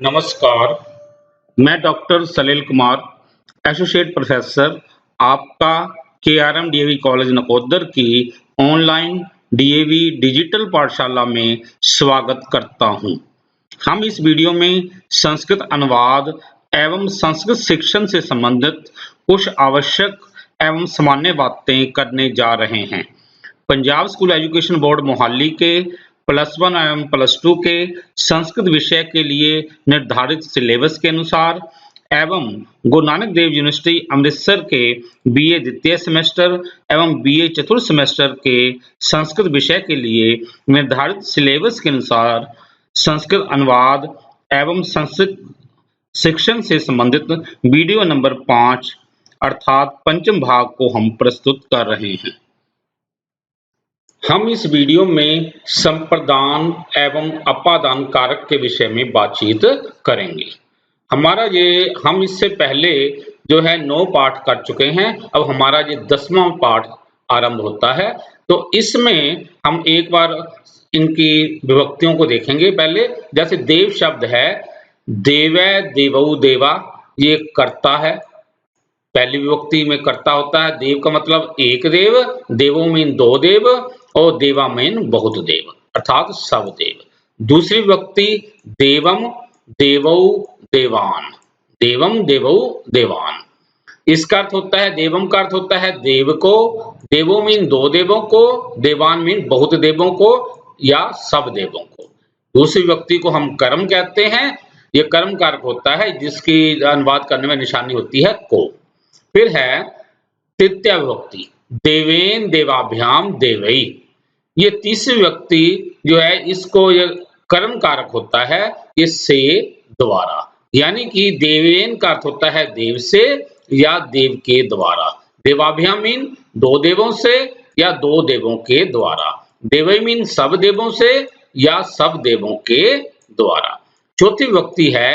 नमस्कार, मैं डॉक्टर सलील Kumar, associate professor आपका केआरएम डीएवी कॉलेज नकोदर की ऑनलाइन डीएवी डिजिटल पाठशाला में स्वागत करता हूं। हम इस वीडियो में संस्कृत अनुवाद एवं संस्कृत शिक्षण से संबंधित कुछ आवश्यक एवं सामान्य बातें करने जा रहे हैं। Punjab school education board Mohali के +1 एवं +2 के संस्कृत विषय के लिए निर्धारित सिलेबस के अनुसार एवं गुरु नानक देव यूनिवर्सिटी अमृतसर के बीए द्वितीय सेमेस्टर एवं बीए चतुर्थ सेमेस्टर के संस्कृत विषय के लिए निर्धारित सिलेबस के अनुसार संस्कृत अनुवाद एवं संस्कृत शिक्षण से संबंधित वीडियो नंबर 5 अर्थात पंचम भाग को हम प्रस्तुत कर रहे हैं। हम इस वीडियो में संप्रदान एवं अपादान कारक के विषय में बातचीत करेंगे। हम इससे पहले जो है 9 पाठ कर चुके हैं। अब हमारा ये 10वां पाठ आरंभ होता है। तो इसमें हम एक बार इनकी विभक्तियों को देखेंगे। पहले जैसे देव शब्द है, देवै देवौ देवा, ये कर्ता है। पहली विभक्ति में कर्ता होता है। देव का मतलब एक देव, देवो मीन 2 देव और देवा मीन बहुत देव अर्थात सब देव। दूसरी विभक्ति देवम देवौ देवान, देवम देवौ देवान। इसका अर्थ होता है, देवम का अर्थ होता है देव को, देवो मीन 2 देवों को, देवान मीन बहुत देवों को या सब देवों को। दूसरी विभक्ति को हम कर्म कहते हैं। ये कर्म कारक होता है जिसकी अनुवाद करने में निशानी होती है को। फिर है तृतीय विभक्ति देवेन देवाभ्याम देवई। ये तीसरी विभक्ति जो है इसको ये कर्म कारक होता है, ये से द्वारा, यानी कि देवेन का अर्थ होता है देव से या देव के द्वारा। देवाभ्याम मीन 2 देवों से या 2 देवों के द्वारा। देवई मीन सब देवों से या सब देवों के द्वारा। चौथी विभक्ति है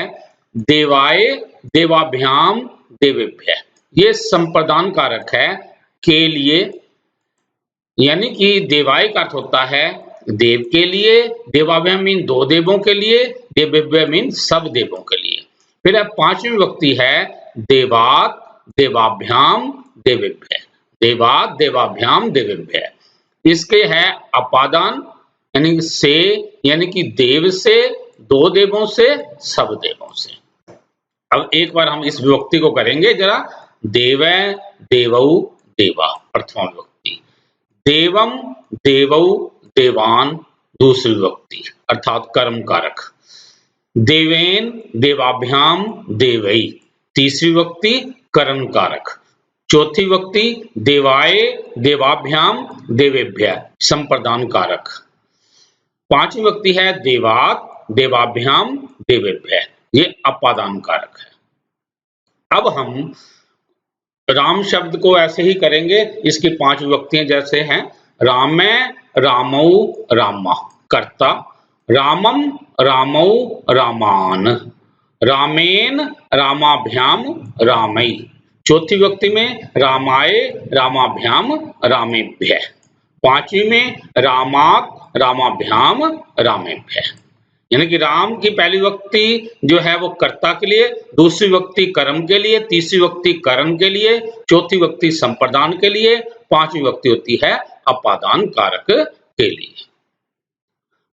देवाय देवाभ्याम देवेभ्य। ये संप्रदान कारक है के लिए, यानी कि देवाय का अर्थ होता है देव के लिए, देवाभ्याम मीन 2 देवों के लिए, देवेभ्य मीन सब देवों के लिए। फिर अब 5वीं विभक्ति है देवात देवाभ्याम देवेभ्य, देवात देवाभ्याम देवेभ्य। इसके है अपादान, यानी से, यानी कि देव से, 2 देवों से, सब देवों से। अब एक बार हम इस विभक्ति को करेंगे जरा। देवै देवौ देवा प्रथम विभक्ति, देवम देवौ देवान दूसरी विभक्ति अर्थात कर्म कारक, देवेन देवाभ्याम देवई तीसरी विभक्ति कर्म कारक, चौथी विभक्ति देवाय देवाभ्याम देवेभ्य संप्रदान कारक, 5वीं विभक्ति है देवात देवाभ्याम देवेभ्य, ये अपादान कारक है। अब हम राम शब्द को ऐसे ही करेंगे। इसकी 5 विभक्तियां जैसे हैं रामै रामौ रामा कर्ता, रामम रामौ रामान, रामेन रामाभ्याम रामई। चौथी विभक्ति में रामाय रामाभ्याम रामेभ्य, 5वीं में रामात रामाभ्याम रामेभ्य। यानी कि राम की पहली विभक्ति जो है वो कर्ता के लिए, दूसरी विभक्ति कर्म के लिए, तीसरी विभक्ति कर्म के लिए, चौथी विभक्ति संप्रदान के लिए, 5वीं विभक्ति होती है अपादान कारक के लिए।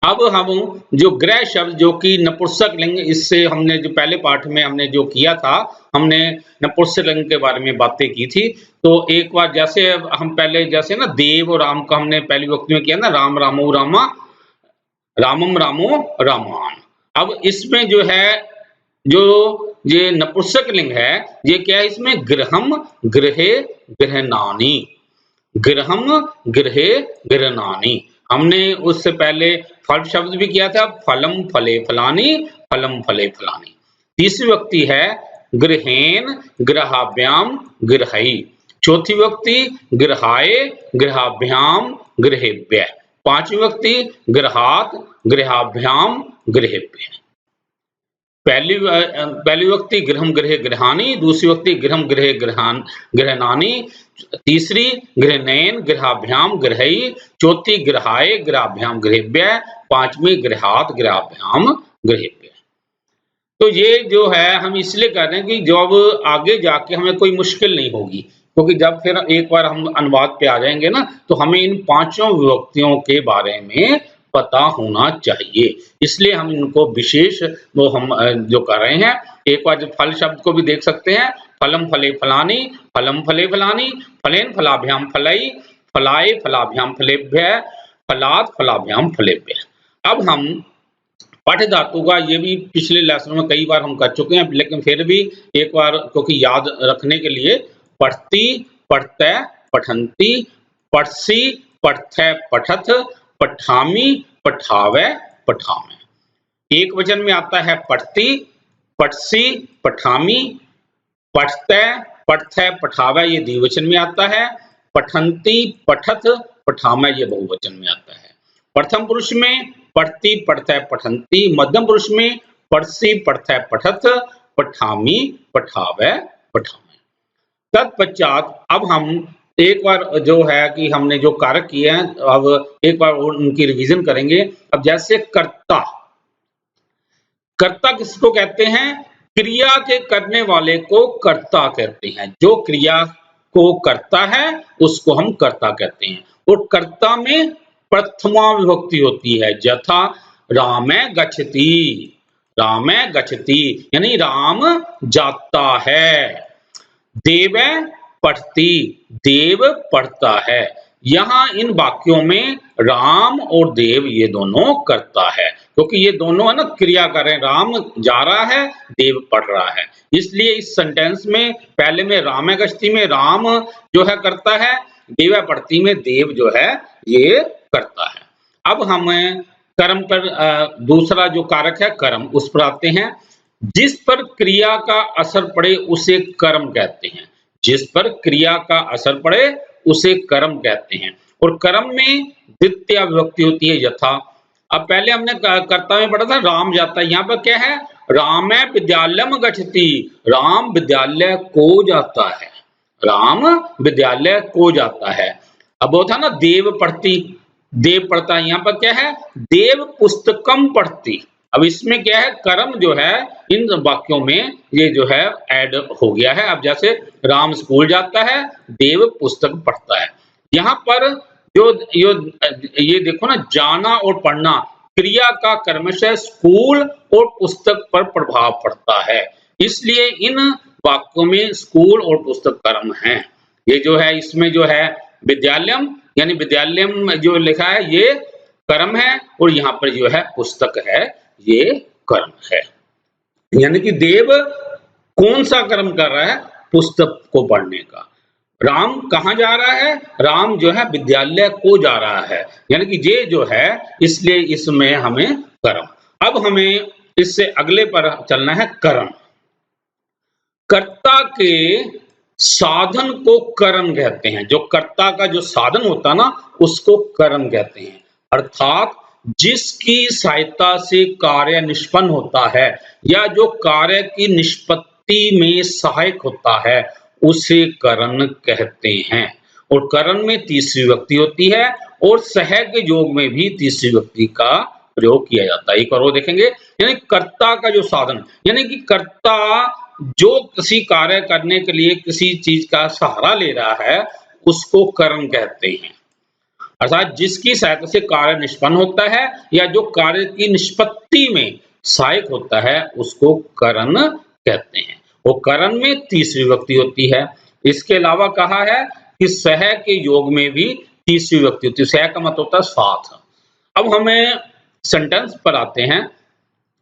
अब हम जो गृह शब्द जो कि नपुंसक लिंग, इससे हमने जो पहले पाठ में हमने जो किया था, हमने नपुंसक लिंग के बारे में बातें की थी। तो एक बार जैसे हम पहले जैसे ना देव और राम का हमने पहली विभक्ति में किया ना, राम रामो रामा, रामम रामो रामान। अब इसमें जो है जो ये नपुंसक लिंग है ये क्या है, इसमें गृहम गृहे गृहनानी, गृहम गृहे गृहनानी। हमने उससे पहले फल शब्द भी किया था, फलम फले फलानी, फलम फले फलानी। तीसरी विभक्ति है गृहेन गृहाभ्याम गृहई, चौथी विभक्ति गृहाय गृहाभ्याम गृहेभ्य, 5वीं विभक्ति गृहात गृहाभ्याम गृहेभ्य। पहली विभक्ति गृहम गृहे गृहानी, दूसरी विभक्ति गृहम गृहे गृहनानी, तीसरी गृहनयन गृहाभ्याम गृहई, चौथी गृहाय गृहाभ्याम गृहेभ्य, 5वीं गृहात गृहाभ्याम गृहेभ्य। तो ये जो है हम इसलिए कर रहे हैं कि जब आगे जाके हमें कोई मुश्किल नहीं होगी, क्योंकि जब फिर एक बार हम अनुवाद पे आ जाएंगे ना, तो हमें इन पांचों विभक्तियों के बारे में पता होना चाहिए। इसलिए हम इनको विशेष वो हम जो कर रहे हैं। एक बार जो फल शब्द को भी देख सकते हैं, फलम फले फलानी, फलम फले फलानी, फलेन फलाभ्याम फलई, फलाए फलाभ्याम फलेभ्यः, फलात् फलाभ्याम फलेभ्यः। अब हम पठ धातु का ये भी पिछले लेसन में कई बार हम कर चुके हैं, लेकिन फिर भी एक बार क्योंकि याद रखने के लिए, पठती, पठतै, पठन्ति, पठसि, पठथै, पठथ, पठामि, पठावै, पठामः। एक वचन में आता है पठती, पठसि, पठामि, पठतै, पठथै, पठावै ये द्विवचन में आता है, पठन्ति, पठथ, पठामः ये बहुवचन में आता है। प्रथम पुरुष में पठती, पठतै, पठन्ति, मध्यम पुरुष में पठसि, पठथै, पठथ, पठामि, पठावै, पठामः। तत्पश्चात अब हम एक बार जो है कि हमने जो कारक किए हैं, अब एक बार उनकी रिवीजन करेंगे। अब जैसे कर्ता, कर्ता किसको कहते हैं? क्रिया के करने वाले को कर्ता कहते हैं। जो क्रिया को करता है उसको हम कर्ता कहते हैं। और कर्ता में प्रथमा विभक्ति होती है, यथा रामे गच्छति, रामे गच्छति यानी राम जाता है। देवे पठती, देव पढ़ता है। यहाँ इन वाक्यों में राम और देव ये दोनों करता है, क्योंकि ये दोनों है ना क्रिया कर रहे हैं। राम जा रहा है, देव पढ़ रहा है। इसलिए इस सेंटेंस में पहले में रामे गच्छति में राम जो है करता है, देवे पढ़ती में देव जो है ये करता है। अब हम कर्म पर दूसरा जो कारक है कर्म, उस पर आते हैं। जिस पर क्रिया का असर पड़े उसे कर्म कहते हैं। जिस पर क्रिया का असर पड़े उसे कर्म कहते हैं। और कर्म में द्वितीय विभक्ति होती है, यथा। अब पहले हमने कर्ता में पढ़ा था राम जाता है, यहाँ पर क्या है? रामे विद्यालयम गच्छति, राम विद्यालय को जाता है, राम विद्यालय को जाता है। अब वो था ना देव पढ़ती, देव पढ़ता है, यहाँ पर क्या है? देव पुस्तकम पढ़ती। अब इसमें क्या है? कर्म जो है इन वाक्यों में ये जो है ऐड हो गया है। अब जैसे राम स्कूल जाता है, देव पुस्तक पढ़ता है। यहाँ पर जो ये देखो ना, जाना और पढ़ना क्रिया का क्रमशः स्कूल और पुस्तक पर प्रभाव पड़ता है, इसलिए इन वाक्यों में स्कूल और पुस्तक कर्म है। ये जो है इसमें जो है विद्यालयम यानी विद्यालयम जो लिखा है ये कर्म है, और यहाँ पर जो है पुस्तक है ये कर्म है। यानी कि देव कौन सा कर्म कर रहा है? पुस्तक को पढ़ने का। राम कहाँ जा रहा है? राम जो है विद्यालय को जा रहा है, यानी कि ये जो है इसलिए इसमें हमें कर्म। अब हमें इससे अगले पर चलना है कर्म। कर्ता के साधन को कर्म कहते हैं। जो कर्ता का जो साधन होता ना उसको कर्म कहते हैं। अर्थात जिसकी सहायता से कार्य निष्पन्न होता है या जो कार्य की निष्पत्ति में सहायक होता है उसे करण कहते हैं। और करण में तीसरी विभक्ति होती है और सहायक योग में भी तीसरी विभक्ति का प्रयोग किया जाता है। एक और वो देखेंगे, यानी कर्ता का जो साधन, यानी कि कर्ता जो किसी कार्य करने के लिए किसी चीज का सहारा ले रहा है उसको करण कहते हैं। अर्थात जिसकी सहायता से कार्य निष्पन्न होता है या जो कार्य की निष्पत्ति में सहायक होता है उसको करण कहते हैं। वो करण में तीसरी विभक्ति होती है। इसके अलावा कहा है कि सह के योग में भी तीसरी विभक्ति होती है। सह का मतलब होता है साथ। अब हमें सेंटेंस पर आते हैं।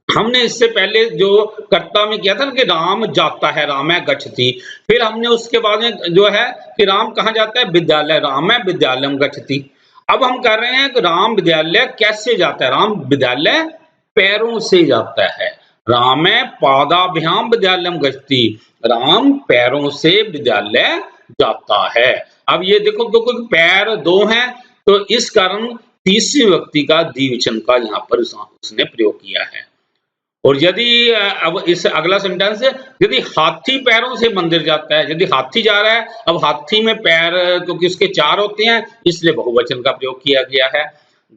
हमने इससे पहले जो कर्ता में किया था कि राम जाता है, रामे गच्छति। फिर हमने उसके बाद में जो है कि राम कहाँ जाता है? विद्यालय, रामे विद्यालयम गच्छति। अब हम कर रहे हैं कि राम विद्यालय कैसे जाता है? राम विद्यालय पैरों से जाता है। रामे पादाभ्याम विद्यालयम गच्छति, राम पैरों से विद्यालय जाता है। अब ये देखो क्योंकि पैर दो हैं तो इस कारण तीसरी विभक्ति का द्विवचन का यहाँ पर उसने प्रयोग किया है। और यदि अब इस अगला सेंटेंस, यदि हाथी पैरों से मंदिर जाता है, यदि हाथी जा रहा है, अब हाथी में पैर क्योंकि उसके चार होते हैं इसलिए बहुवचन का प्रयोग किया गया है।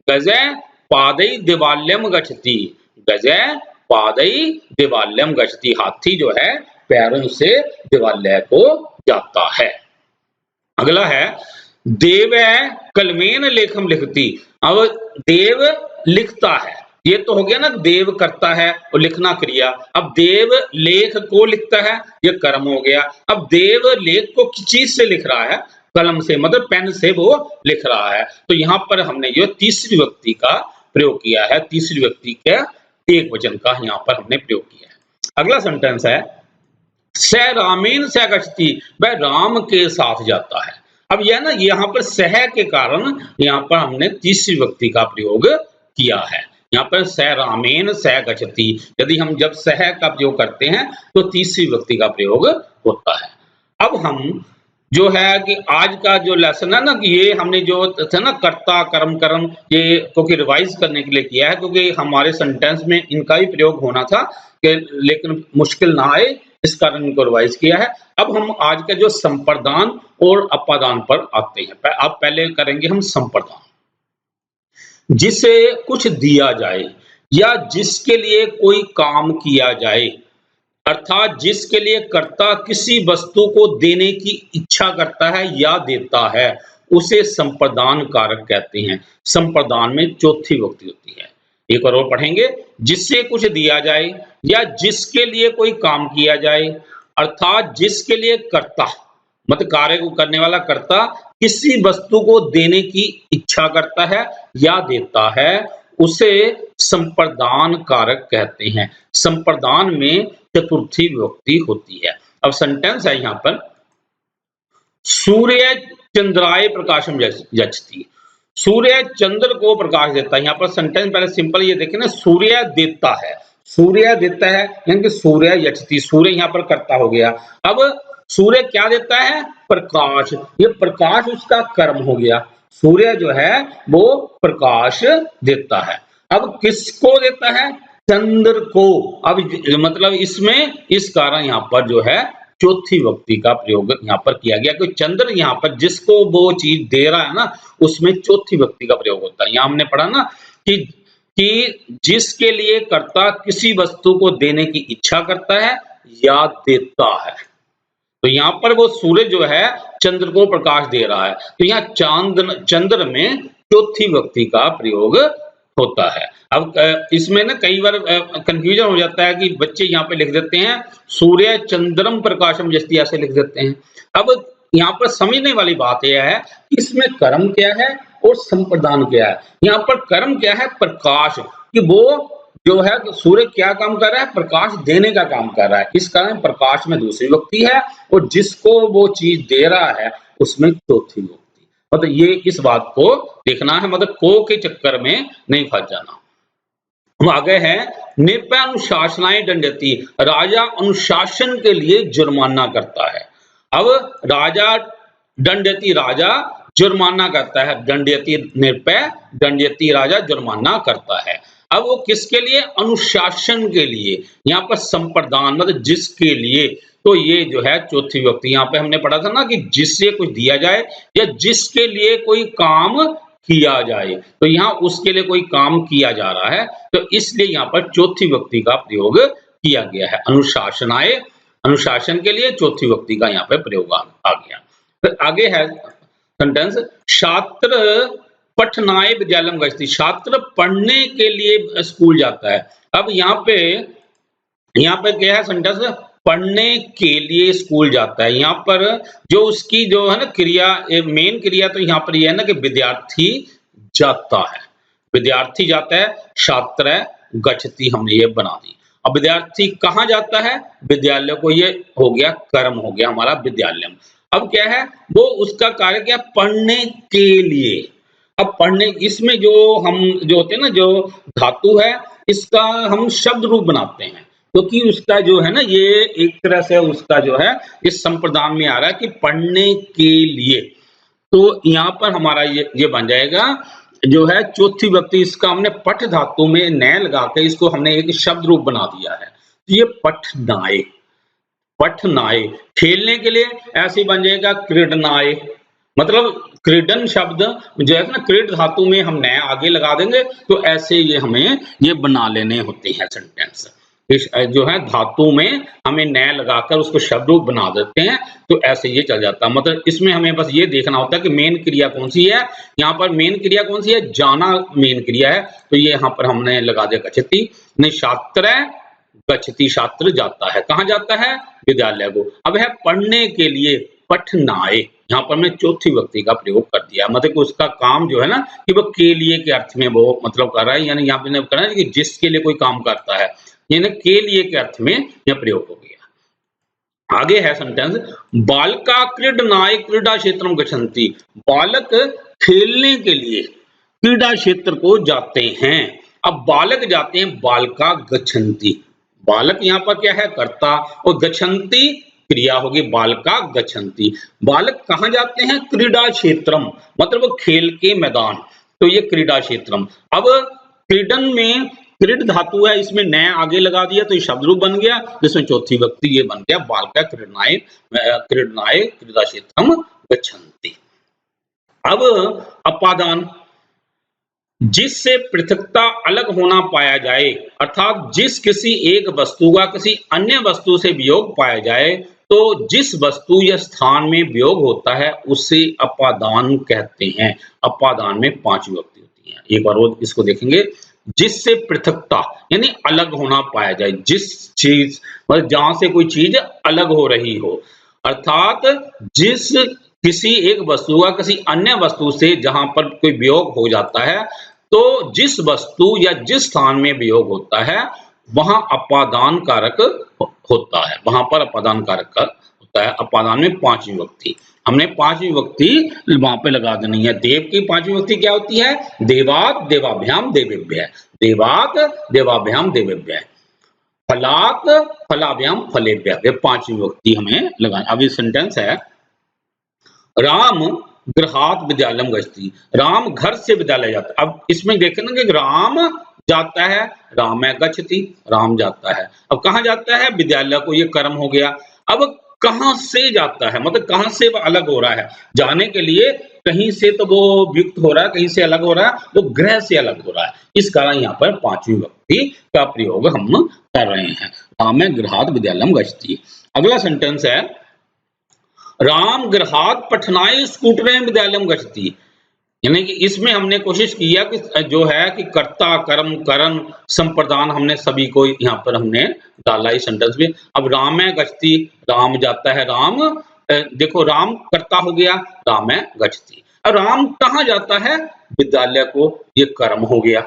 गजय पादई देवालयम गच्छति, गजय पादई देवालयम गच्छति, हाथी जो है पैरों से देवालय को जाता है। अगला है देव कलमेन लेखम लिखती। अब देव लिखता है, ये तो हो गया ना, देव करता है और लिखना क्रिया। अब देव लेख को लिखता है, ये कर्म हो गया। अब देव लेख को किस चीज से लिख रहा है? कलम से, मतलब पेन से वो लिख रहा है। तो यहाँ पर हमने जो तीसरी व्यक्ति का प्रयोग किया है, तीसरी व्यक्ति के एक वचन का यहाँ पर हमने प्रयोग किया है। अगला सेंटेंस है स रामेन स गच्छति, वह राम के साथ जाता है। अब यह ना यहाँ पर सह के कारण यहाँ पर हमने तीसरी व्यक्ति का प्रयोग किया है। यहाँ पर स रामेन स गच्छति, यदि हम जब सह का प्रयोग करते हैं तो तीसरी व्यक्ति का प्रयोग होता है। अब हम जो है कि आज का जो लेसन है ना, कि ये हमने जो था ना कर्ता कर्म कर्म, ये क्योंकि रिवाइज करने के लिए किया है, क्योंकि हमारे सेंटेंस में इनका ही प्रयोग होना था कि लेकिन मुश्किल ना आए, इस कारण इनको रिवाइज किया है। अब हम आज का जो संप्रदान और अपादान पर आते हैं। अब पहले करेंगे हम संप्रदान। जिसे कुछ दिया जाए या जिसके लिए कोई काम किया जाए, अर्थात जिसके लिए कर्ता किसी वस्तु को देने की इच्छा करता है या देता है, उसे संप्रदान कारक कहते हैं। संप्रदान में चौथी व्यक्ति होती है। एक और पढ़ेंगे, जिससे कुछ दिया जाए या जिसके लिए कोई काम किया जाए, अर्थात जिसके लिए कर्ता, मतलब कार्य को करने वाला कर्ता किसी वस्तु को देने की इच्छा करता है या देता है, उसे संप्रदान कारक कहते हैं। संप्रदान में चतुर्थी विभक्ति होती है। अब सेंटेंस है यहाँ पर सूर्य चंद्राय प्रकाशम यच्छति, सूर्य चंद्र को प्रकाश देता है। यहाँ पर सेंटेंस पहले सिंपल ये देखें ना, सूर्य देता है, सूर्य देता है यानी कि सूर्य यच्छति, सूर्य यहाँ पर कर्ता हो गया। अब सूर्य क्या देता है? प्रकाश, ये प्रकाश उसका कर्म हो गया। सूर्य जो है वो प्रकाश देता है। अब किसको देता है? चंद्र को। अब मतलब इसमें इस कारण यहाँ पर जो है चौथी व्यक्ति का प्रयोग यहाँ पर किया गया, क्योंकि चंद्र यहाँ पर जिसको वो चीज दे रहा है ना, उसमें चौथी व्यक्ति का प्रयोग होता है। यहाँ हमने पढ़ा ना कि जिसके लिए कर्ता किसी वस्तु को देने की इच्छा करता है या देता है, तो यहाँ पर वो सूर्य जो है चंद्र को प्रकाश दे रहा है। तो यहाँ चंद्र में चौथी व्यक्ति का प्रयोग होता है। अब इसमें ना कई बार कंफ्यूजन हो जाता है कि बच्चे यहाँ पे लिख देते हैं सूर्य चंद्रम प्रकाशम यच्छति, ऐसे लिख देते हैं। अब यहाँ पर समझने वाली बात यह है कि इसमें कर्म क्या है और संप्रदान क्या है। यहाँ पर कर्म क्या है? प्रकाश, कि वो जो है सूर्य क्या काम कर रहा है? प्रकाश देने का काम कर रहा है। इस कारण प्रकाश में दूसरी व्यक्ति है और जिसको वो चीज दे रहा है उसमें चौथी व्यक्ति। मतलब ये इस बात को देखना है, मतलब को के चक्कर में नहीं फंस जाना। हम आगे है नृप अनुशासनाएं दंडयति, राजा अनुशासन के लिए जुर्माना करता है। अब राजा दंडयति, राजा जुर्माना करता है। दंडयति नृप, दंडयति राजा जुर्माना करता है। अब वो किसके लिए? अनुशासन के लिए। यहाँ पर संप्रदान मतलब जिसके लिए, तो ये जो है चौथी व्यक्ति। यहाँ पे हमने पढ़ा था ना कि जिससे कुछ दिया जाए या जिसके लिए कोई काम किया जाए, तो यहाँ उसके लिए कोई काम किया जा रहा है, तो इसलिए यहाँ पर चौथी व्यक्ति का प्रयोग किया गया है। अनुशासनाए, अनुशासन के लिए चौथी व्यक्ति का यहाँ पे प्रयोग आ गया। फिर आगे है सेंटेंस छात्र पठनाय विद्यालयम गच्छति, छात्र पढ़ने के लिए स्कूल जाता है। अब यहाँ पे क्या है सेंटेंस? पढ़ने के लिए स्कूल जाता है। यहाँ पर जो उसकी जो है ना क्रिया, मेन क्रिया तो यहाँ पर यह है ना कि विद्यार्थी जाता है, विद्यार्थी जाता है, छात्र गच्छति हमने ये बना दी। अब विद्यार्थी कहाँ जाता है? विद्यालय को, ये हो गया कर्म हो गया हमारा विद्यालय। अब क्या है वो उसका कार्य क्या? पढ़ने के लिए। अब पढ़ने, इसमें जो हम जो होते हैं ना जो धातु है, इसका हम शब्द रूप बनाते हैं, क्योंकि उसका जो है ना ये एक तरह से उसका जो है इस संप्रदान में आ रहा है कि पढ़ने के लिए। तो यहाँ पर हमारा ये बन जाएगा जो है चौथी व्यक्ति। इसका हमने पठ धातु में न लगा के इसको हमने एक शब्द रूप बना दिया है। तो ये पठनाय, पठनाय खेलने के लिए ऐसे बन जाएगा क्रीडनाय। मतलब क्रीडन शब्द जो है ना क्रीड धातु में हम न आगे लगा देंगे, तो ऐसे ये हमें ये बना लेने होते हैं सेंटेंस। इस जो है धातु में हमें न लगाकर उसको शब्द रूप बना देते हैं, तो ऐसे ये चल जाता है। मतलब इसमें हमें बस ये देखना होता है कि मेन क्रिया कौन सी है। यहाँ पर मेन क्रिया कौन सी है, जाना मेन क्रिया है, तो ये यहाँ पर हमने लगा दिया गच्छति। छात्र गच्छति, छात्र जाता है, कहाँ जाता है, विद्यालय को। अब है पढ़ने के लिए, पठनाय, यहाँ पर मैं चौथी व्यक्ति का प्रयोग कर दिया, मतलब कि उसका काम जो है ना कि वो के लिए के अर्थ में वो मतलब कर रहा है, यानी यहाँ पे कर रहा है कि जिसके लिए कोई काम करता है, यानी के लिए के अर्थ में यह प्रयोग हो गया। आगे है सेंटेंस, बालका क्रीडनाय क्रीडा क्षेत्रम गच्छन्ति, बालक खेलने के लिए क्रीडा क्षेत्र को जाते हैं। अब बालक जाते हैं, बालका गच्छन्ति, बालक यहाँ पर क्या है, कर्ता, और गच्छन्ति क्रिया होगी, बालका गच्छन्ति। बालक कहाँ जाते हैं, क्रीडा क्षेत्रम, मतलब खेल के मैदान, तो ये क्रीडा क्षेत्रम। अब क्रीडन में क्रीड धातु है, इसमें न आगे लगा दिया तो ये शब्द रूप बन गया, जिसमें चौथी व्यक्ति ये बन गया, बालका क्रीडनाय क्रीडनाय क्रीडा क्षेत्रम गच्छन्ति। अब अपादान, जिससे पृथकता अलग होना पाया जाए, अर्थात जिस किसी एक वस्तु का किसी अन्य वस्तु से वियोग पाया जाए, तो जिस वस्तु या स्थान में वियोग होता है उसे अपादान कहते हैं। अपादान में 5 विभक्ति होती है। एक बार वो इसको देखेंगे, जिससे पृथकता यानी अलग होना पाया जाए, जिस चीज मतलब जहां से कोई चीज अलग हो रही हो, अर्थात जिस किसी एक वस्तु का किसी अन्य वस्तु से जहां पर कोई वियोग हो जाता है, तो जिस वस्तु या जिस स्थान में वियोग होता है वहां अपादान कारक होता है, वहां पर अपादान कारक होता है। अपादान में 5 विभक्ति, हमने 5 विभक्ति वहां पे लगा देनी है। देव की 5 विभक्ति क्या होती है, देवात देवाभ्याम देवेभ्य, देवात देवाभ्याम देवेभ्य, फलात फलाभ्याम फलेभ्य, ये 5 विभक्ति हमें लगाना। अब ये सेंटेंस है, राम गृहात विद्यालयम गच्छति, राम घर से विद्यालय जाता है। अब इसमें देखें ना कि राम जाता है, राम है गच्छति, राम जाता है। अब कहाँ जाता है, विद्यालय को, ये कर्म हो गया। अब कहां से जाता है, मतलब कहां से वो अलग हो रहा है, जाने के लिए कहीं से तो वो युक्त हो रहा है, कहीं से अलग हो रहा है, वो गृह से अलग हो रहा है। इस कारण यहाँ पर 5वीं विभक्ति का प्रयोग हम कर रहे हैं। राम गृहात विद्यालयम गच्छति। अगला सेंटेंस है, राम गृहात पठनाय स्कूटरेण विद्यालयम गच्छति, यानी कि इसमें हमने कोशिश किया कि जो है कि कर्ता कर्म करण संप्रदान हमने सभी को यहाँ पर हमने डाला इस सेंटेंस में। अब राम है गच्छति, राम जाता है, राम देखो राम कर्ता हो गया, राम है गच्छति। अब राम कहाँ जाता है, विद्यालय को, ये कर्म हो गया।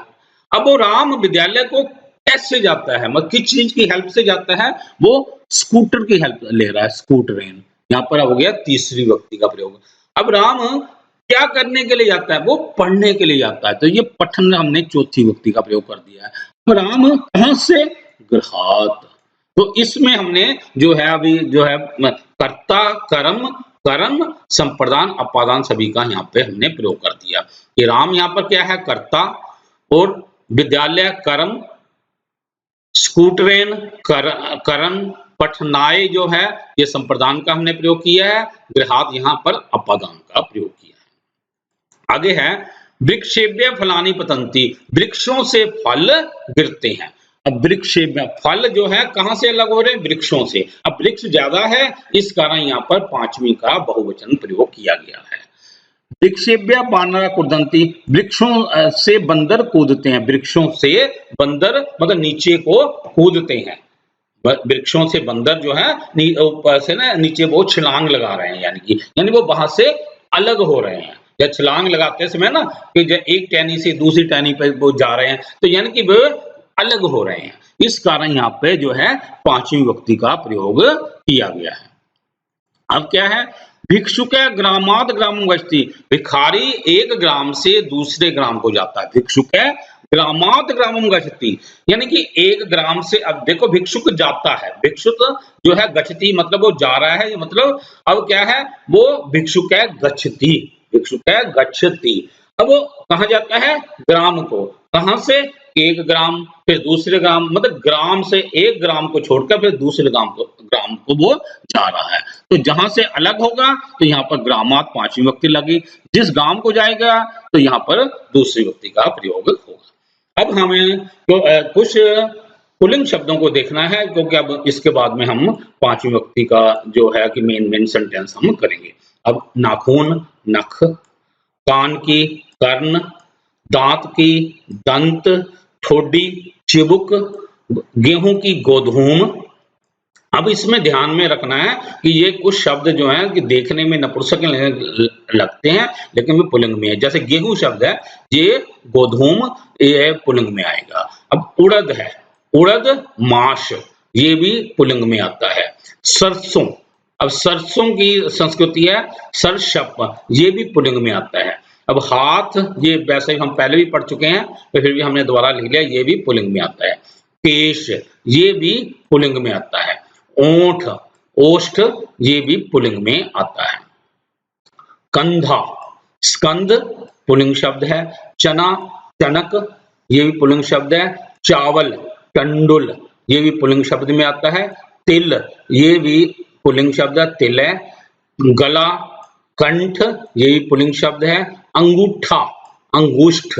अब वो राम विद्यालय को कैसे जाता है, मतलब किस चीज की हेल्प से जाता है, वो स्कूटर की हेल्प ले रहा है, स्कूटरेन, यहाँ पर हो गया 3री व्यक्ति का प्रयोग। अब राम क्या करने के लिए जाता है, वो पढ़ने के लिए जाता है, तो ये पठन हमने 4थी व्यक्ति का प्रयोग कर दिया है। राम कहां से, गृहात, तो इसमें हमने जो है अभी जो है कर्ता कर्म करण संप्रदान अपादान सभी का यहाँ पे हमने प्रयोग कर दिया। कि राम यहाँ पर क्या है, कर्ता, और विद्यालय कर्म, स्कूटरेन करण, पठनाय जो है ये संप्रदान का हमने प्रयोग किया है, गृहात यहाँ पर अपादान का प्रयोग किया है। आगे है, वृक्षेभ्य फलानि पतन्ति, वृक्षों से फल गिरते हैं। अब वृक्षेभ्य फल जो है कहां से अलग हो रहे हैं, वृक्षों से। अब वृक्ष ज्यादा है, इस कारण यहाँ पर 5वीं का बहुवचन प्रयोग किया गया है। वृक्षेभ्य बानरा कूदन्ति, वृक्षों से बंदर कूदते हैं, वृक्षों से बंदर मतलब नीचे को कूदते हैं, वृक्षों से बंदर जो है ऊपर से ना नीचे वो छलांग लगा रहे हैं, यानी वो वहां से अलग हो रहे हैं। या छलांग लगाते समय ना कि एक टहनी से दूसरी टहनी पे वो जा रहे हैं, तो यानी कि वो अलग हो रहे हैं। इस कारण यहाँ पे जो है 5वीं विभक्ति का प्रयोग किया गया है। अब क्या है, भिक्षुक ग्रामात ग्रामम गच्छति, भिखारी एक ग्राम से दूसरे ग्राम को जाता है। भिक्षुक ग्रामात ग्रामम गच्छति, यानी कि एक ग्राम से, अब देखो भिक्षुक जाता है, भिक्षुक जो है गच्छति मतलब वो जा रहा है, मतलब अब क्या है, वो भिक्षुक है गच्छति, भिक्षुक है गच्छति। अब वो कहाँ जाता है, ग्राम को, कहां से, एक ग्राम फिर दूसरे ग्राम, मतलब ग्राम से एक ग्राम को छोड़कर फिर दूसरे ग्राम को वो जा रहा है। तो जहां से अलग होगा तो यहाँ पर ग्रामात 5वीं विभक्ति लगी, जिस ग्राम को जाएगा तो यहाँ पर दूसरी विभक्ति का प्रयोग होगा। अब हमें तो कुछ पुल्लिंग शब्दों को देखना है, क्योंकि अब इसके बाद में हम पांचवी व्यक्ति का जो है कि मेन सेंटेंस हम करेंगे। अब नाखून, नख, कान की, कर्ण, दांत की, दंत, ठोडी, चिबुक, गेहूं की गोधूम। अब इसमें ध्यान में रखना है कि ये कुछ शब्द जो हैं कि देखने में नपुंसक लगते हैं, लेकिन वे पुल्लिंग में है। जैसे गेहूं शब्द है, ये गोधूम, ये पुल्लिंग में आएगा। अब उड़द है, उड़द माश, ये भी पुल्लिंग में आता है। सरसों, अब सरसों की संस्कृति है सरशप, ये भी पुल्लिंग में आता है। अब हाथ, ये वैसे ही हम पहले भी पढ़ चुके हैं, तो फिर भी हमने दोबारा लिख लिया, ये भी पुल्लिंग में आता है। केश, ये भी पुल्लिंग में आता है। ओंठ, ओष्ठ, ये भी पुल्लिंग में आता है। कंधा, स्कंद, पुल्लिंग शब्द है। चना, चनक, ये भी पुल्लिंग शब्द है। चावल, टंडुल, ये भी पुल्लिंग शब्द में आता है। तिल, ये भी पुल्लिंग शब्द है, तिल है। गला, कंठ, ये भी पुल्लिंग शब्द है। अंगूठा, अंगुष्ठ,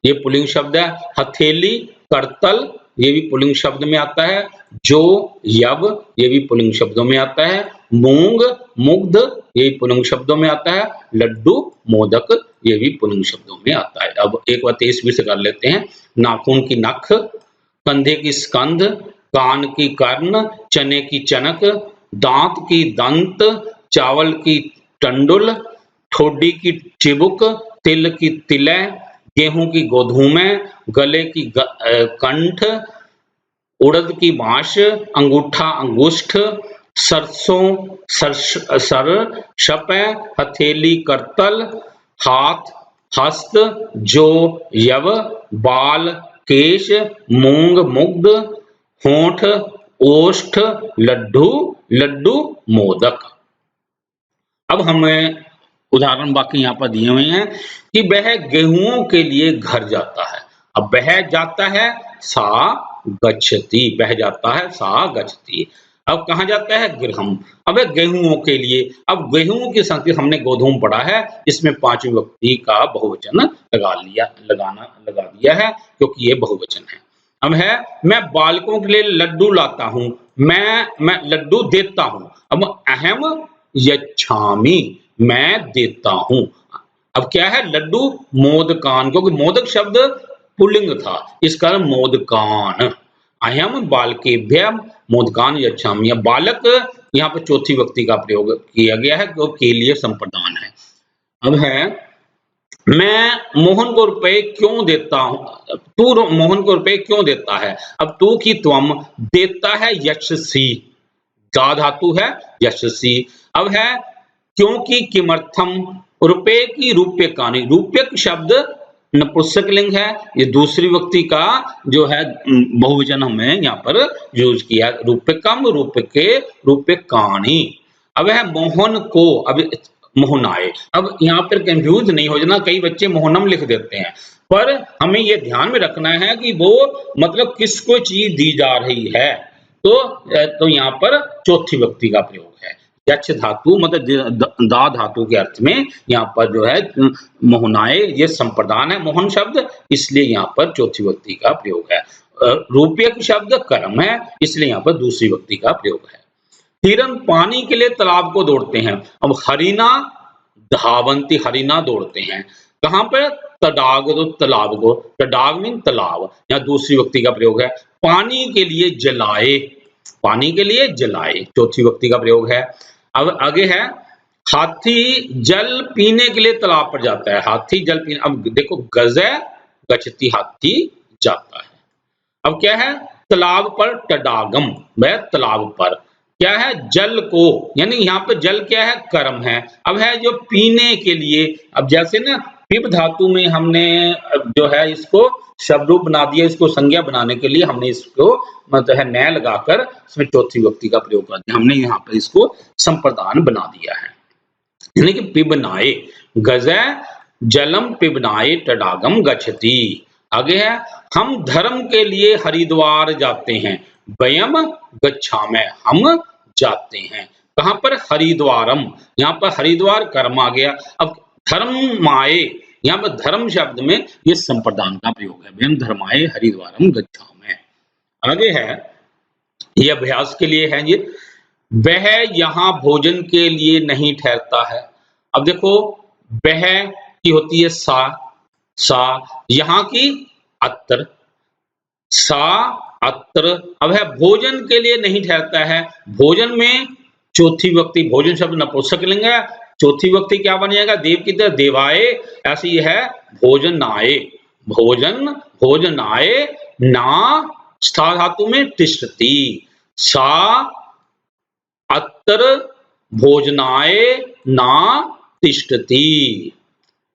ये पुल्लिंग शब्द है। हथेली, करतल, ये भी पुल्लिंग शब्द में आता है। जो, यव, ये भी पुल्लिंग शब्दों में आता है। मूंग, मुग्ध, ये भी पुल्लिंग शब्दों में आता है। लड्डू, मोदक, ये भी पुल्लिंग शब्दों में आता है। अब एक बार 23 से कर लेते हैं। नाखून की नख, कंधे की स्कंध, कान की कर्ण, चने की चनक, दांत की दंत, चावल की टंडुल, ठोडी की चिबुक, तिल की तिलय, गेहूं की गोधूमें, गले की कंठ, उड़द की बांश, अंगूठा अंगुष्ठ, सरसों सर शप, हथेली करतल, हाथ हस्त, जो यव, बाल केश, मूंग मुग्ध, होंठ ओष्ठ, लड्डू लड्डू मोदक। अब हमें उदाहरण बाकी यहाँ पर दिए हुए हैं कि वह गेहूं के लिए घर जाता है। अब वह जाता है, सा गच्छति, बह जाता है, सा गच्छति। अब कहाँ जाता है, गृहम। अब गेहूं के लिए, अब गेहूं की संख्या हमने गोधूम पढ़ा है, इसमें पांचवी व्यक्ति का बहुवचन लगा दिया है, क्योंकि ये बहुवचन है। अब है, मैं बालकों के लिए लड्डू लाता हूं, मैं लड्डू देता हूं। अब अहम यच्छामि, मैं देता हूं। अब क्या है, लड्डू मोदकान, क्योंकि मोदक शब्द पुल्लिंग था, इस कारण मोदकान। अयम बालकेभ्यः मोदकान यच्छामि। बालक यहाँ पर चौथी व्यक्ति का प्रयोग किया गया है, जो के लिए संप्रदान है। अब है, मैं मोहन को रुपए क्यों देता हूं, तू मोहन को रुपए क्यों देता है। अब तू की त्वम, देता है यशसी, दा धातु है यशसी। अब है, क्योंकि किमर्थम, रुपए की रूप्यकानि, रूप्यक शब्द नपुंसक लिंग है, ये दूसरी व्यक्ति का जो है बहुवचन हमें यहाँ पर यूज किया। रूप्यकम, रूप्यके, रूप्यकाणि। अब है, मोहन को, अब मोहनाए। अब यहाँ पर कंफ्यूज नहीं हो जाना, कई बच्चे मोहनम लिख देते हैं, पर हमें यह ध्यान में रखना है कि वो मतलब किसको चीज दी जा रही है। तो यहाँ पर चौथी व्यक्ति का प्रयोग है। यक्ष धातु मतलब दा धातु के अर्थ में यहाँ पर जो है मोहनाए, ये संप्रदान है मोहन शब्द, इसलिए यहाँ पर चौथी व्यक्ति का प्रयोग है। रूप्यक शब्द कर्म है, इसलिए यहाँ पर दूसरी व्यक्ति का प्रयोग है। हिरन पानी के लिए तालाब को दौड़ते हैं। अब हरिना धावंती, हरिना दौड़ते हैं कहां पर, तडाग, तो तालाब को, तडाग मीन तालाब, यहाँ दूसरी व्यक्ति का प्रयोग है। पानी के लिए जलाए, पानी के लिए जलाए, चौथी व्यक्ति का प्रयोग है। अब आगे है, हाथी जल पीने के लिए तालाब पर जाता है, हाथी जल पीने। अब देखो, गजे गच्छति, हाथी जाता है। अब क्या है, तालाब पर, तडागम, वह तालाब पर, क्या है, जल को, यानी यहाँ पर जल क्या है, कर्म है। अब है जो पीने के लिए, अब जैसे ना पिप धातु में हमने जो है इसको शब्द रूप बना दिया, इसको संज्ञा बनाने के लिए हमने इसको मतलब है न लगाकर इसमें चौथी व्यक्ति का प्रयोग कर दिया, हमने यहाँ पर इसको संप्रदान बना दिया है। यानी कि पिबनाए, गजे जलम पिबनाए तडागम गच्छति। आगे है, हम धर्म के लिए हरिद्वार जाते हैं, वयम गच्छामः, हम जाते हैं। कहां पर, हरिद्वारम, यहाँ पर हरिद्वार कर्म आ गया। अब धर्माए, यहाँ पर धर्म शब्द में ये संप्रदान का प्रयोग है, वयम धर्माए हरिद्वारम गच्छामः। आगे है, ये अभ्यास के लिए है ये। वह यहाँ भोजन के लिए नहीं ठहरता है। अब देखो, वह की होती है सा, यहाँ की अत्र, सा अत्र। अब है भोजन के लिए नहीं ठहरता है। भोजन में चौथी विभक्ति, भोजन शब्द नपुंसकलिंग है, चौथी विभक्ति क्या बन जाएगा, देव की तरह देवाए, ऐसी है भोजनाय, भोजन भोजनाय, ना स्था धातु में तिष्ठति, सा अत्र भोजनाय ना तिष्ठति।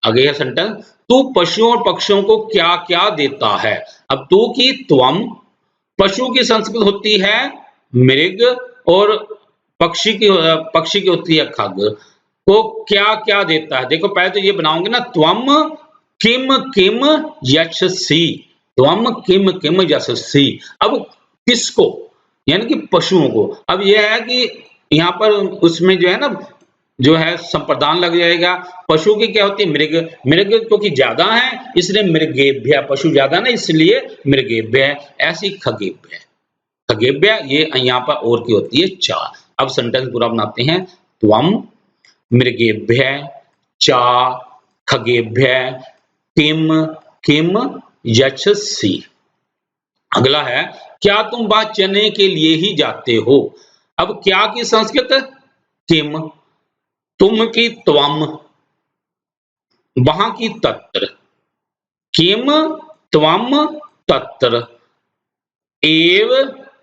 आगे है सेंटेंस, तू पशुओं और पक्षियों को क्या क्या देता है। अब तू की त्वम, पशु की संस्कृत होती है मृग, और पक्षी की होती है खग। को क्या क्या देता है, देखो पहले तो ये बनाओगे ना, त्वम किम किम यच्छसि, त्वम किम किम यच्छसि। अब किसको, यानी कि पशुओं को। अब यह है कि यहाँ पर उसमें जो है ना, जो है संप्रदान लग जाएगा। पशु की क्या होती है, मृग, मृग क्योंकि ज्यादा है इसलिए मृगेभ्य, पशु ज्यादा ना इसलिए मृगेभ्य, ऐसी खगेभ्य, खगेभ्य ये यहाँ पर और की होती है चा। अब सेंटेंस पूरा बनाते हैं, त्वम मृगेभ्य चा खगेभ्य किम किम यच्छसि। अगला है, क्या तुम वहां चने के लिए ही जाते हो। अब क्या की संस्कृत किम, तुम की त्वम, वहां की तत्र, किम त्वम तत्र, एव,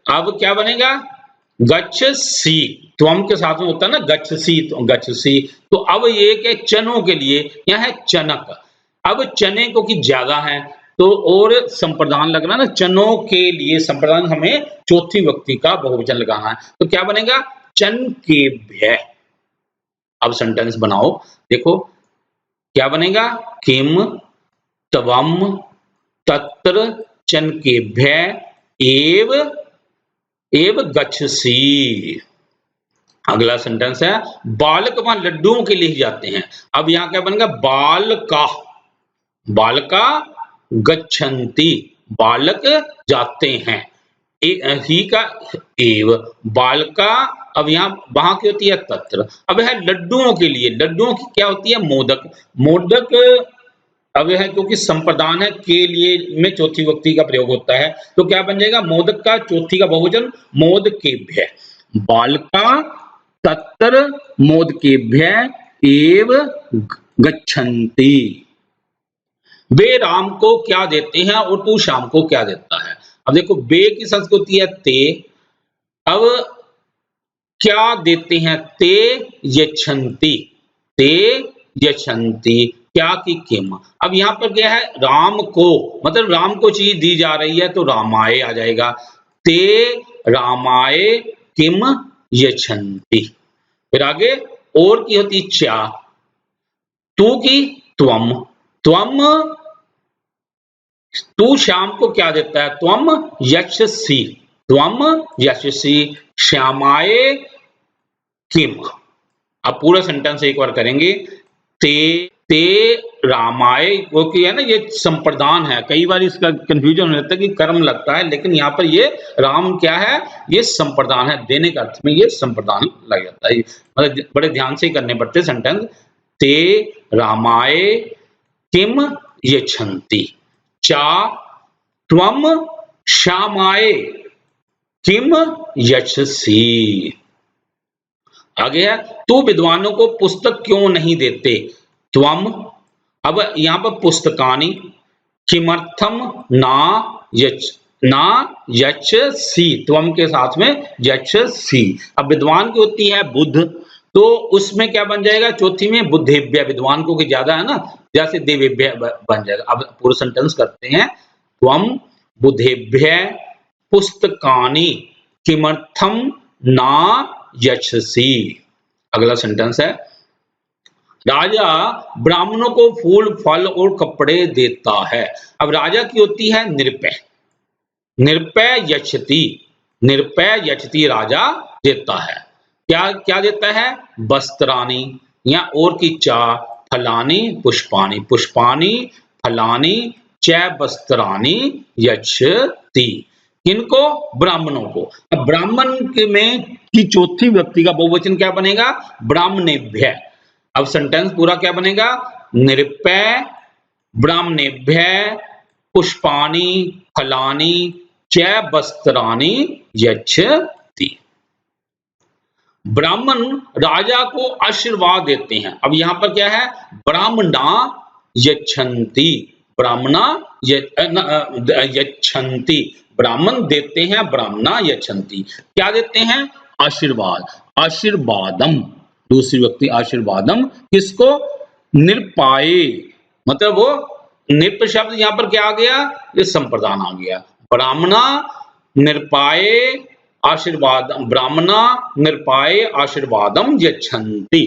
अब क्या बनेगा, गच्छसि, त्वम के साथ में होता है ना गच्छसि, तो गच्छसि। तो अब ये के चनों के लिए, यह है चनक। अब चने को कि ज्यादा है तो और संप्रदान लगना ना, चनों के लिए संप्रदान, हमें चौथी व्यक्ति का बहुवचन लगाना है, तो क्या बनेगा, चन के भय। अब सेंटेंस बनाओ, देखो क्या बनेगा, किम त्वम तत्र चन के भय एव गच्छसि। अगला सेंटेंस है, बालक वहां लड्डुओं के लिए जाते हैं। अब यहां क्या बनेगा, बालका, बालका गच्छन्ति, बालक जाते हैं, ही का एव, बालका। अब यहाँ वहां की होती है तत्र। अब है लड्डुओं के लिए, लड्डुओं की क्या होती है, मोदक, मोदक। अब है क्योंकि संप्रदान है, के लिए में चौथी विभक्ति का प्रयोग होता है, तो क्या बन जाएगा, मोदक का चौथी का बहुवचन मोदकेभ्य, बालका तत्र मोदकेभ्य एव गच्छन्ति। वे राम को क्या देते हैं और तू श्याम को क्या देता है। अब देखो, वे की संस्कृति है ते, अब क्या देते हैं, ते यच्छन्ति, ते यच्छन्ति, क्या की किम। अब यहाँ पर क्या है, राम को, मतलब राम को चीज दी जा रही है तो रामाय आ जाएगा, ते रामाय किम यच्छन्ति। फिर आगे और की होती चा, तू की त्वम, त्वम, तू श्याम को क्या देता है, त्वम यच्छसि, त्वम यच्छसि श्यामाय किम। अब पूरा सेंटेंस एक बार करेंगे, ते रामाय, क्योंकि है ना ये संप्रदान है, कई बार इसका कंफ्यूजन हो जाता है कि कर्म लगता है, लेकिन यहाँ पर ये राम क्या है, ये संप्रदान है, देने का अर्थ में ये संप्रदान लग जाता है, मतलब बड़े ध्यान से करने पड़ते सेंटेंस। ते रामाय किम यच्छन्ति, चा त्वम श्यामाय किम यच्छसि। आगे है, तू विद्वानों को पुस्तक क्यों नहीं देते, त्वम। अब यहाँ पर पुस्तकानि, किमर्थम ना यच्छसि, त्वम के साथ में यच्छसि। अब विद्वान की होती है बुद्ध, तो उसमें क्या बन जाएगा, चौथी में बुद्धेभ्य, विद्वान को ज्यादा है ना, जैसे देवेभ्य बन जाएगा। अब पूरा सेंटेंस करते हैं, त्वम बुद्धेभ्य पुस्तकानि किमर्थम ना यच्छसि। अगला सेंटेंस है, राजा ब्राह्मणों को फूल फल और कपड़े देता है। अब राजा की होती है निरपय, निरपय यच्छति, निरपय यच्छति, राजा देता है, क्या क्या देता है, वस्त्रानि, या और की चा, फलानि पुष्पानि, पुष्पानि फलानि च वस्त्रानि यच्छति। किनको? ब्राह्मणों को। अब ब्राह्मण के में की चौथी व्यक्ति का बहुवचन क्या बनेगा? ब्राह्मणेभ्य। अब सेंटेंस पूरा क्या बनेगा? नृपय ब्राह्मणेभ्य पुष्पाणि फलानि च वस्त्राणि यच्छति। ब्राह्मण राजा को आशीर्वाद देते हैं। अब यहां पर क्या है? ब्राह्मणा यच्छन्ति, ब्राह्मणा यच्छन्ति, ब्राह्मण देते हैं, ब्राह्मणा यच्छन्ति। क्या देते हैं? आशीर्वाद। आशीर्वादम, दूसरी व्यक्ति आशीर्वादम, किसको? निरपाय, मतलब वो निप शब्द यहां पर क्या आ गया? ये संप्रदान आ गया। ब्राह्मणा निरपाय आशीर्वाद, ब्राह्मणा निरपाय आशीर्वादम यच्छन्ति।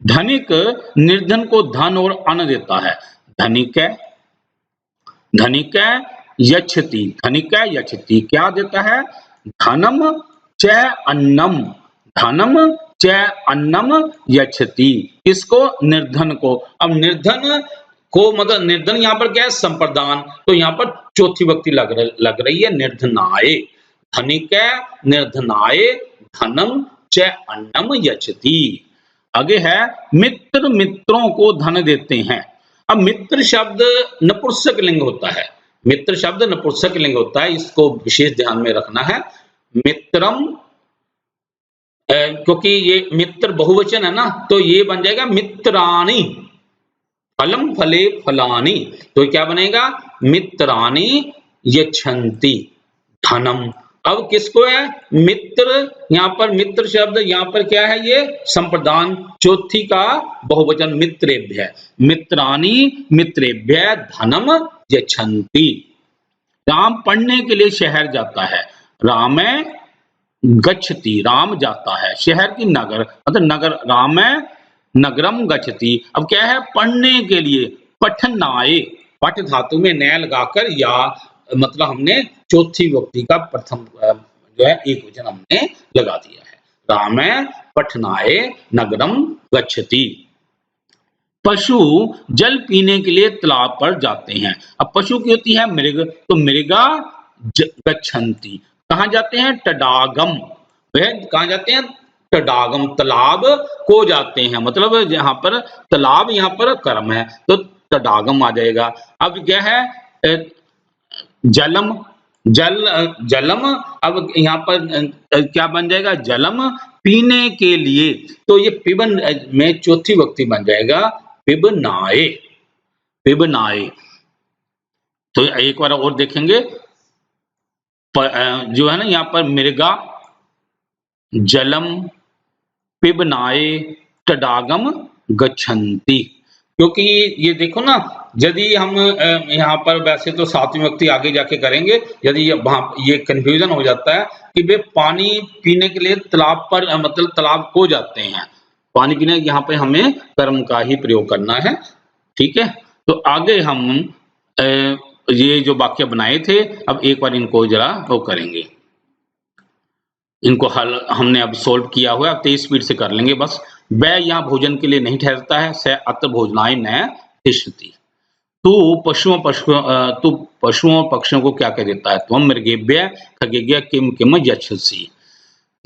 धनिक निर्धन को धन और अन्न देता है। धनिक धनिक यच्छति, धनिक यच्छति, क्या देता है? धनम च अन्नम, धनम च अन्नम यच्छति, किसको? निर्धन को। अब निर्धन को मतलब निर्धन यहाँ पर क्या है? संप्रदान, तो यहाँ पर चौथी व्यक्ति लग रही है, निर्धनाय। धनिक निर्धनाय धनम च अन्नम यच्छति। आगे है मित्र मित्रों को धन देते हैं। अब मित्र शब्द नपुंसक लिंग होता है, मित्र शब्द नपुंसक लिंग होता है, इसको विशेष ध्यान में रखना है। मित्रम, क्योंकि ये मित्र बहुवचन है ना, तो ये बन जाएगा मित्राणि, फलम फले फलानि, तो क्या बनेगा? मित्राणि यच्छन्ति धनम। अब किसको है? मित्र, यहां पर मित्र शब्द यहां पर क्या है? ये संप्रदान, चौथी का बहुवचन मित्रेभ्य, मित्राणि मित्रेभ्य धनम यच्छन्ति। राम पढ़ने के लिए शहर जाता है। रामे गच्छति, राम जाता है, शहर की नगर मतलब नगर, रामे नगरम गच्छति। अब क्या है? पढ़ने के लिए, पठनाय, पठ धातु में नय लगाकर या मतलब हमने चौथी व्यक्ति का प्रथम जो है एक वचन हमने लगा दिया है। रामे पठनाय नगरम गच्छति। पशु जल पीने के लिए तालाब पर जाते हैं। अब पशु की होती है मृग, तो मृगा गच्छन्ति, कहां जाते हैं? तडागम, वह कहां जाते हैं? तडागम, तालाब को जाते हैं, मतलब यहाँ पर तालाब यहाँ पर कर्म है, तो तडागम आ जाएगा। अब क्या है? जलम, जलम, अब यहाँ पर क्या बन जाएगा? जलम, पीने के लिए, तो ये पिबन में चौथी व्यक्ति बन जाएगा, पिबनाए, पिबनाए। तो एक बार और देखेंगे, जो है ना यहाँ पर मृगा जलम पिबनाए तडागम गच्छन्ति, क्योंकि ये देखो ना, यदि हम यहाँ पर वैसे तो सातवीं व्यक्ति आगे जाके करेंगे, यदि वहां ये कंफ्यूजन हो जाता है कि वे पानी पीने के लिए तालाब पर मतलब तालाब को जाते हैं, पानी पीने, यहाँ पे हमें कर्म का ही प्रयोग करना है। ठीक है, तो आगे हम ये जो वाक्य बनाए थे, अब एक बार इनको जरा वो करेंगे, इनको हल हमने अब सोल्व किया हुआ है, अब तेज स्पीड से कर लेंगे बस। वह यहाँ भोजन के लिए नहीं ठहरता है, स अत्र भोजनाय न तिष्ठति। तू पशुओं पक्षियों को क्या कह देता है? त्वं मृगेभ्यः खगेभ्यः किम किम यच्छसि,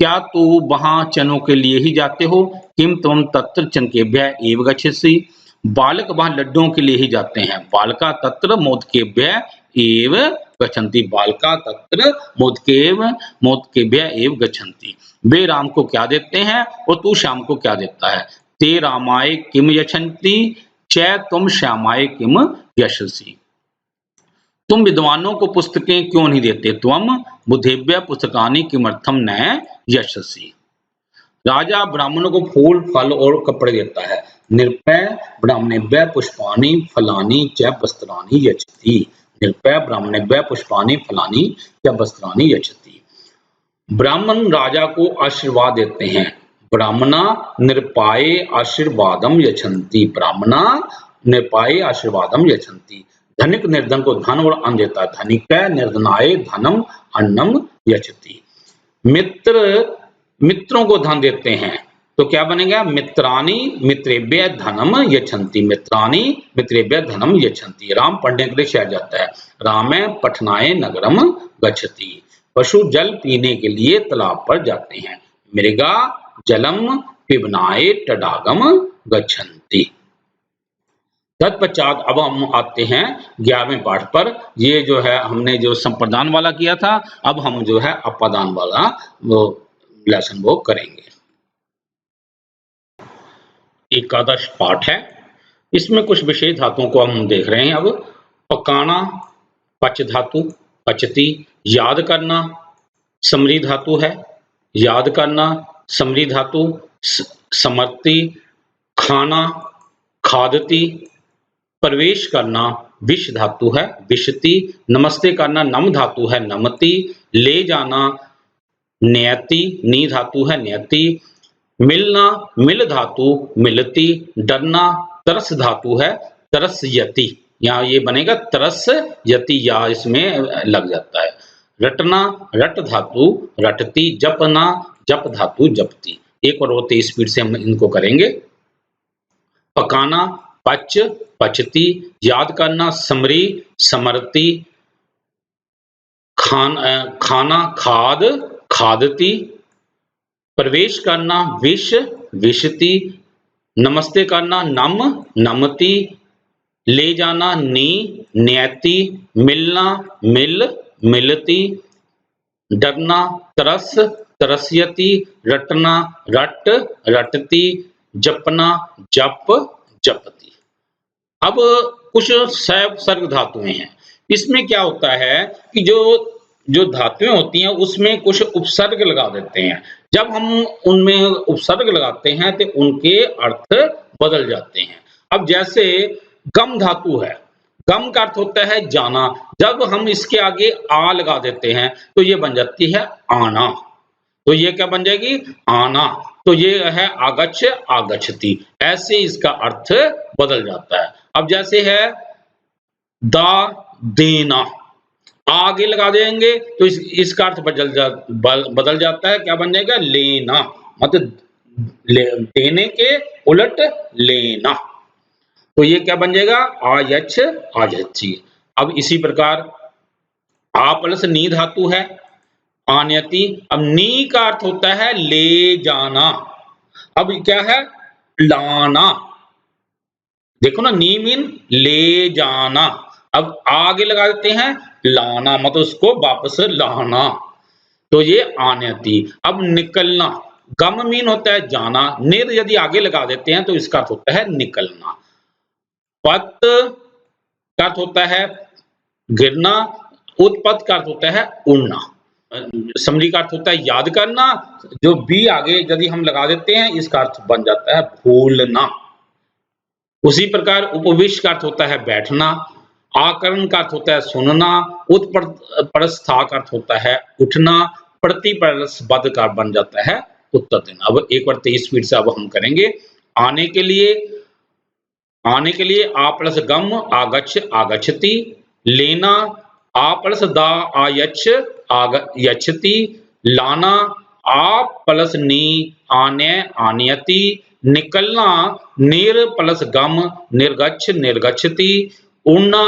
क्या तू वहां चनों के लिए ही जाते हो? किम त्वं तत्र चनकेभ्यः एव गच्छसि, बालक वहां लड्डुओं के लिए ही जाते हैं। बालका तत्र मोदकेभ्यः एव गच्छन्ति, बालका तत्र मोदकेभ्यः एव गच्छन्ति। वे राम को क्या देते हैं और तू श्याम को क्या देता है? ते रामाय किम यच्छन्ति च तुम श्यामाय किम यच्छसि। तुम विद्वानों को पुस्तकें क्यों नहीं देते? त्वं बुद्धेभ्यः पुस्तकानि किमर्थम न यच्छसि। राजा ब्राह्मणों को फूल फल और कपड़े देता है। निरपय ब्राह्मणेभ्यः पुष्पाणि फलानि च वस्त्राणि यच्छति, निरपय ब्राह्मणेभ्यः पुष्पाणि फलानि च वस्त्राणि यच्छति। ब्राह्मण राजा को आशीर्वाद देते हैं। ब्राह्मणा निरपाय आशीर्वादम यच्छन्ति, ब्राह्मणा निरपाय आशीर्वादम यच्छन्ति। धनिक निर्धन को धन और अन्न देता है। धनिक निर्धनाय धनम अन्नम यच्छति। मित्र मित्रों को धन देते हैं, तो क्या बनेगा? मित्राणि मित्रेभ्यः धनम यच्छन्ति, मित्राणि मित्रेभ्यः धनम यच्छन्ति। राम पढ़ने के लिए शहर जाता है। रामे पठनाय नगरम गच्छति। पशु जल पीने के लिए तालाब पर जाते हैं। मृगा जलम पिबनाय तडागम गच्छन्ति। तत्पश्चात अब हम आते हैं 11वें पाठ पर। ये जो है हमने जो संप्रदान वाला किया था, अब हम जो है अपादान वाला वो लेसन वो करेंगे। एकादश पाठ है, इसमें कुछ विशेष धातुओं को हम देख रहे हैं। अब पकाना पच धातु, पचती। याद करना समरी धातु है, याद करना समरी धातु। समर्ति खाना खादती। प्रवेश करना विष धातु है, विशति। नमस्ते करना नम धातु है, नमति। ले जाना नयति, नी धातु है, नयति। मिलना मिल धातु, मिलती। डरना तरस धातु है, तरसयति। यहाँ ये बनेगा तरस यति, या इसमें लग जाता है। रटना रट धातु, रटती। जपना जप धातु, जपती। एक और तेज स्पीड से हम इनको करेंगे। पकाना पच, पचती। याद करना समरी, समरती। खाना खाद, खादती। प्रवेश करना विष, विशति। नमस्ते करना नम, नमति। ले जाना नी, न्यति। मिलना मिल, मिलती। डरना तरस, तरस्यति। रटना रट, रटती। जपना जप, जपती। अब कुछ सैवसर्ग धातुएं हैं। इसमें क्या होता है कि जो धातुएं होती हैं उसमें कुछ उपसर्ग लगा देते हैं। जब हम उनमें उपसर्ग लगाते हैं तो उनके अर्थ बदल जाते हैं। अब जैसे गम धातु है, गम का अर्थ होता है जाना। जब हम इसके आगे आ लगा देते हैं तो ये बन जाती है आना। तो ये क्या बन जाएगी? आना। तो ये है आगच्छ, आगच्छति। ऐसे इसका अर्थ बदल जाता है। अब जैसे है दा, देना। आगे लगा देंगे तो इसका अर्थ बदल जाता है। क्या बन जाएगा? लेना। मतलब देने के उलट लेना। तो ये क्या बन जाएगा? आयच्छ, आयच्छी। अब इसी प्रकार आ प्लस नी धातु है, आनयति। अब नी का अर्थ होता है ले जाना। अब क्या है? लाना। देखो ना, नी मीन ले जाना। अब आगे लगा देते हैं लाना, मतलब उसको वापस लाना। तो ये आनयति। अब निकलना, गम मीन होता है जाना। निर यदि आगे लगा देते हैं तो इसका अर्थ होता है निकलना। पत का अर्थ होता है गिरना। उत्पत्त का अर्थ होता है उड़ना। समरी का अर्थ होता है याद करना। जो बी आगे यदि हम लगा देते हैं इसका अर्थ बन जाता है भूलना। उसी प्रकार उपविष्ट का अर्थ होता है बैठना। आकरण का अर्थ होता है सुनना। उत्परस्था का अर्थ होता है उठना। प्रतिपरस्बद्ध का बन जाता है उत्तर देना। अब एक बार 23 स्पीड से अब हम करेंगे। आने के लिए आ प्लस गम, आगच्छ, आगच्छति। लेना आ प्लस दा, आयच्छ, आयच्छति। लाना आ प्लस नी, आनय, आनयति। निकलना निर प्लस गम, निर्गच्छ, निर्गच्छति। उड़ना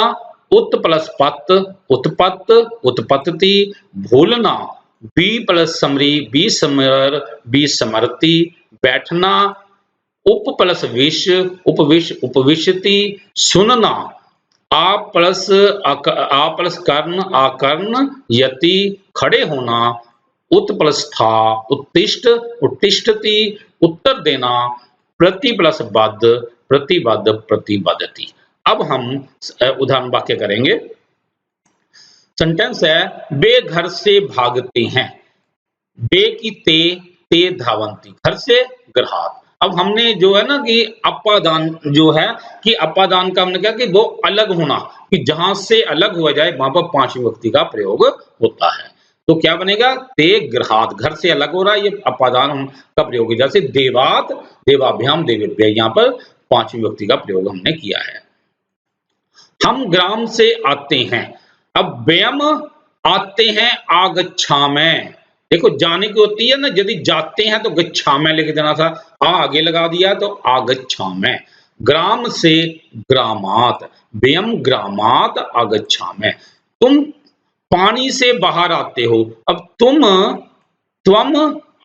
उत प्लस पत, उत्पत्त, उत्पत्ति। भूलना बी प्लस समरी, बी समर, बी समरति। बैठना उप प्लस विष, उपविश, उपविशति। सुनना आ प्लस कर्ण, आकर्ण, यति। खड़े होना उत प्लस था, उत्तिष्ठ, उत्तिष्ठति। उत्तर देना प्रति प्लस बद्ध, प्रतिबद्ध, प्रतिबद्धति। अब हम उदाहरण वाक्य करेंगे। सेंटेंस है वे घर से भागते हैं। बे की ते धावंती। घर से ग्रहात। अब हमने जो है ना कि अपादान जो है कि अपादान का हमने कहा कि वो अलग होना, कि जहां से अलग हो जाए वहां पर पांचवी विभक्ति का प्रयोग होता है। तो क्या बनेगा? ते ग्रहात। घर से अलग हो रहा है, ये अपादान का प्रयोग है। जैसे देवात, देवाभ्याम, देवेभ्य। यहाँ पर पांचवी विभक्ति का प्रयोग हमने किया है। हम ग्राम से आते हैं। अब व्यम आते हैं आगच्छामः। देखो जाने की होती है ना, यदि जाते हैं तो गच्छामः लिख देना था। आगे लगा दिया तो आगच्छामः। ग्राम से ग्रामात, व्यम ग्रामात आगच्छामः। तुम पानी से बाहर आते हो। अब त्वम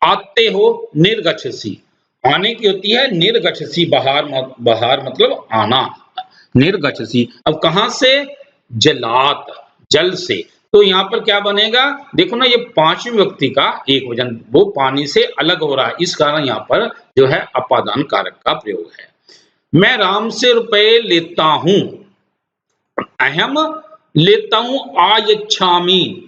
आते हो निर्गच्छसि। आने की होती है निर्गच्छसि, बाहर मतलब आना, निर्गच्छसि। अब कहां से? जलात, जल से। तो यहाँ पर क्या बनेगा? देखो ना, ये पांचवें व्यक्ति का एक वचन, वो पानी से अलग हो रहा है, इस कारण यहाँ पर जो है अपादान कारक का प्रयोग है। मैं राम से रुपए लेता हूं। अहम लेता हूं आयच्छामि।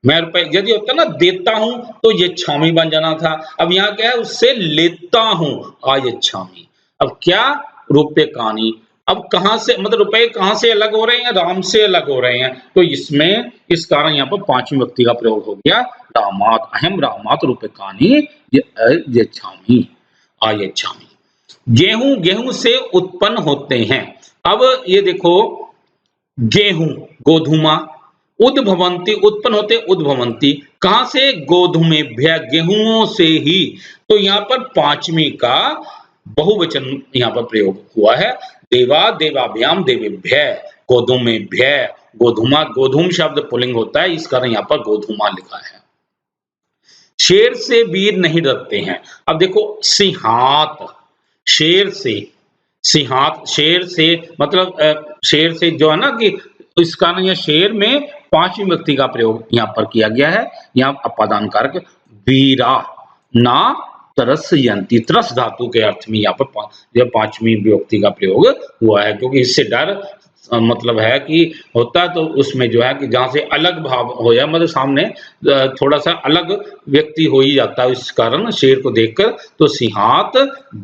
मैं रुपए यदि होता ना देता हूं तो ये छामी बन जाना था। अब यहाँ क्या है? उससे लेता हूं आयच्छामि। अब क्या? रुपए कानी। अब कहां से, मतलब रुपए कहां से अलग हो रहे हैं? राम से अलग हो रहे हैं। तो इसमें इस कारण यहाँ पर पांचवी व्यक्ति का प्रयोग हो गया रामात। अहम रामात रुपए कानी यच्छामि आयच्छामि। गेहूं, गेहूं से उत्पन्न होते हैं। अब ये देखो, गेहूं गोधूमा, उद्भवंती उत्पन्न होते उद्भवंती, कहां से? गोधूमेभ्य, गेहूंओं से ही। तो यहाँ पर पांचवी का बहुवचन यहाँ पर प्रयोग हुआ है। देवा देवाभ्याम देवेभ्य, गोधूमेभ्य। गोधूमा, गोधूम शब्द पुल्लिंग होता है, इस कारण यहाँ पर गोधूमा लिखा है। शेर से वीर नहीं डरते हैं। अब देखो, सिंहात, शेर से, सिंहात, शेर से मतलब शेर से जो है ना कि इस कारण यह शेर में पांचवी व्यक्ति का प्रयोग यहाँ पर किया गया है। यहाँ अपादान कारक वीरा ना तरसयंती, तरस धातु के अर्थ में यहाँ पर यह पांचवी व्यक्ति का प्रयोग हुआ है, क्योंकि इससे डर मतलब है कि होता है, तो उसमें जो है कि जहां से अलग भाव हो जाए, मतलब सामने थोड़ा सा अलग व्यक्ति हो ही जाता है, इस कारण शेर को देखकर। तो सिंहात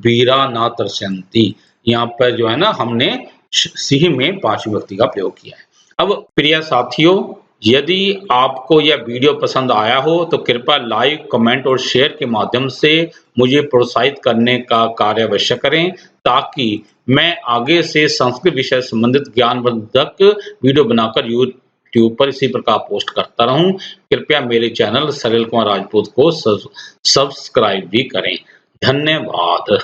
वीरा ना तरसयंती, यहाँ पर जो है ना हमने सिंह में पांचवी व्यक्ति का प्रयोग किया है। अब प्रिय साथियों, यदि आपको यह वीडियो पसंद आया हो तो कृपया लाइक, कमेंट और शेयर के माध्यम से मुझे प्रोत्साहित करने का कार्य अवश्य करें, ताकि मैं आगे से संस्कृत विषय संबंधित ज्ञानवर्धक वीडियो बनाकर यूट्यूब पर इसी प्रकार पोस्ट करता रहूं। कृपया मेरे चैनल सलिल कुमार राजपूत को सब्सक्राइब भी करें। धन्यवाद।